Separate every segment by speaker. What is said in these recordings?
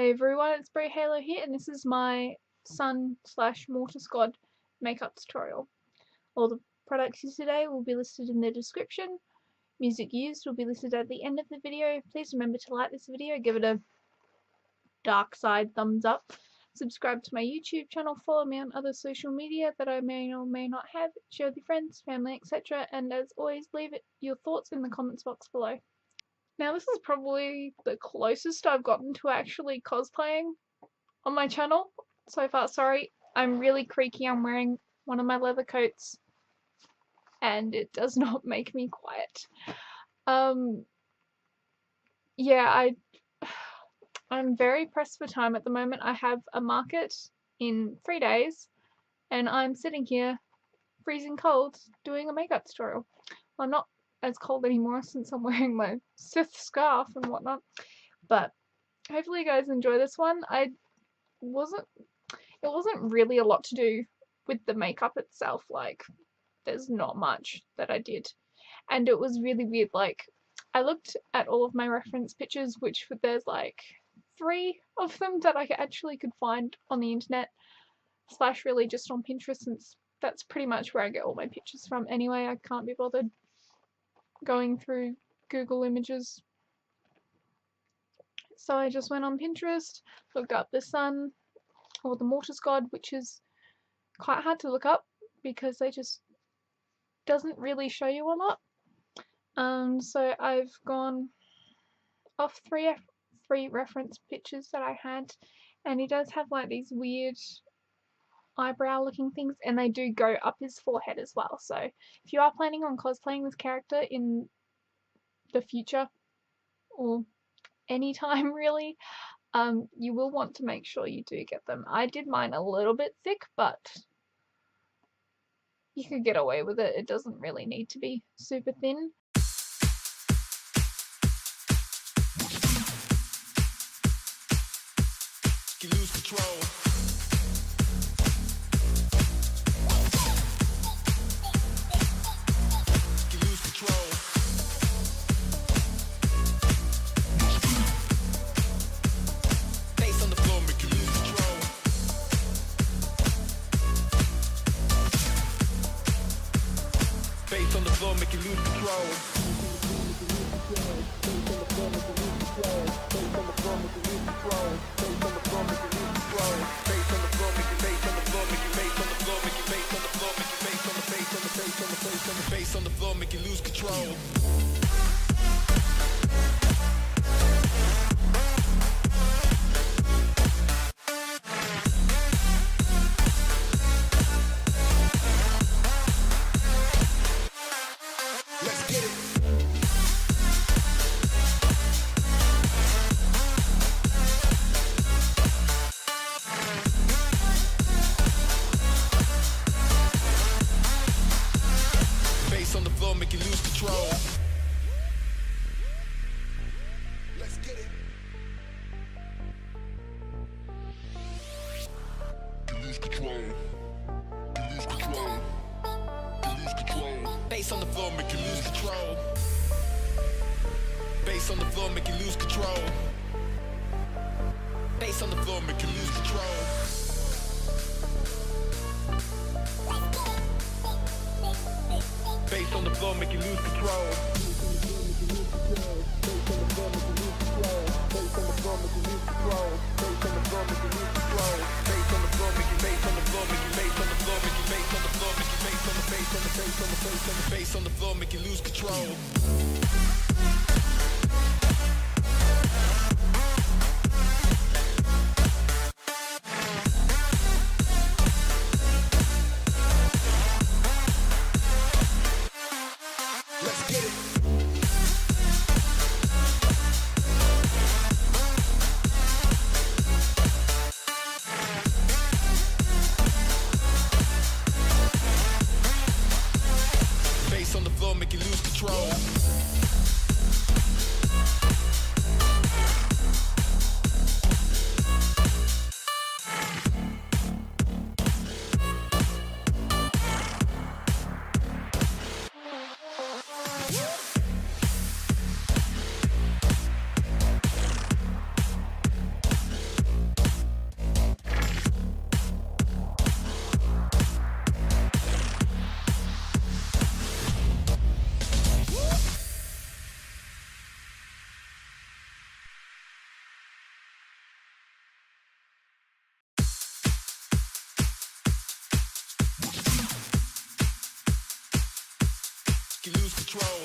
Speaker 1: Hey everyone, it's Brie Halo here, and this is my Sun / Mortis God makeup tutorial. All the products used today will be listed in the description. Music used will be listed at the end of the video. Please remember to like this video, give it a dark side thumbs up, subscribe to my YouTube channel, follow me on other social media that I may or may not have, share with your friends, family, etc. And as always, leave your thoughts in the comments box below. Now this is probably the closest I've gotten to actually cosplaying on my channel so far. Sorry, I'm really creaky. I'm wearing one of my leather coats and it does not make me quiet. Yeah, I'm very pressed for time at the moment. I have a market in 3 days and I'm sitting here freezing cold doing a makeup tutorial. Well, I'm not as cold anymore since I'm wearing my Sith scarf and whatnot, but hopefully you guys enjoy this one. It wasn't really a lot to do with the makeup itself. Like, there's not much that I did, and it was really weird. Like, I looked at all of my reference pictures, which there's like 3 of them that I actually could find on the internet / really just on Pinterest, since that's pretty much where I get all my pictures from anyway. I can't be bothered going through Google Images. So I just went on Pinterest, looked up the Sun or the Mortis God, which is quite hard to look up because they just doesn't really show you a lot. So I've gone off three reference pictures that I had, and he does have like these weird eyebrow looking things, and they do go up his forehead as well. So if you are planning on cosplaying this character in the future or any time really, you will want to make sure you do get them. I did mine a little bit thick, but you could get away with it. It doesn't really need to be super thin.
Speaker 2: You lose control. You lose control. Face on the floor, make you lose control. Face on the floor, make you lose control. Face on the floor, make you lose control. Let's get it. Face on the floor, make you lose control. Let's get it. You lose control. You lose control. You lose control. Face on the floor, make you lose control. Face on the floor, make you lose control. Face on the floor, make you lose control. Face on the floor, make you lose control. Face on the floor, make you lose control. Let's get it. Face on the floor, make you lose control. control.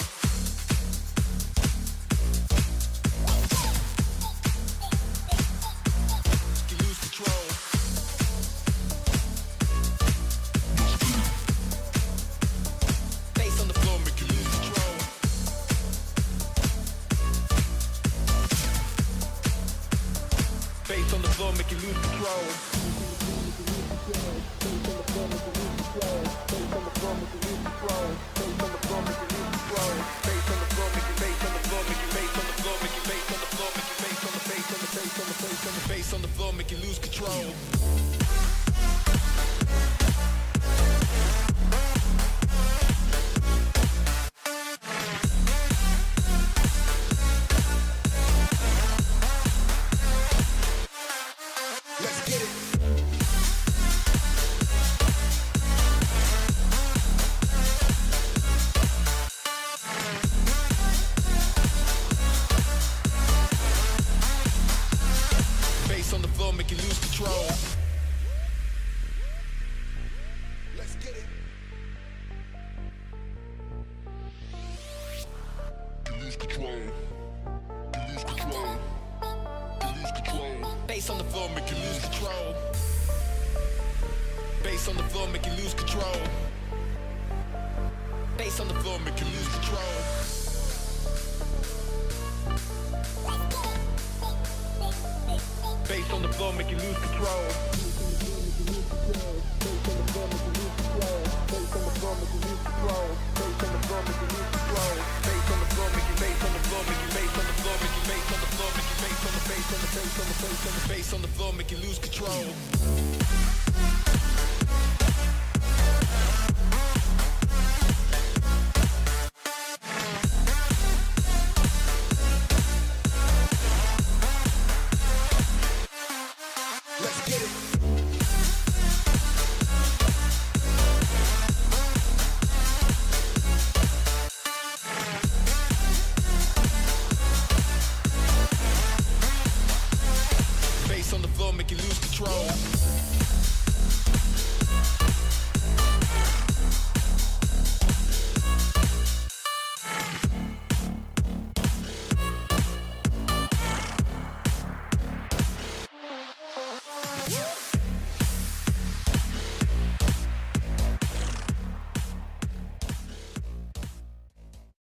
Speaker 2: You lose control. Face on the floor, make you lose control. Face on the floor, make you lose control. Face on the floor, make you lose control. Let's get it. Face on the floor, make you lose control. Let's get it. You lose control. You lose control. You lose control. Face on the floor, make you lose control. Face on the floor, make you lose control. Face on the floor, make you lose control. Face on the floor, make you lose control. Face on the floor, make you lose control. Let's get it. Face on the floor, make you lose control.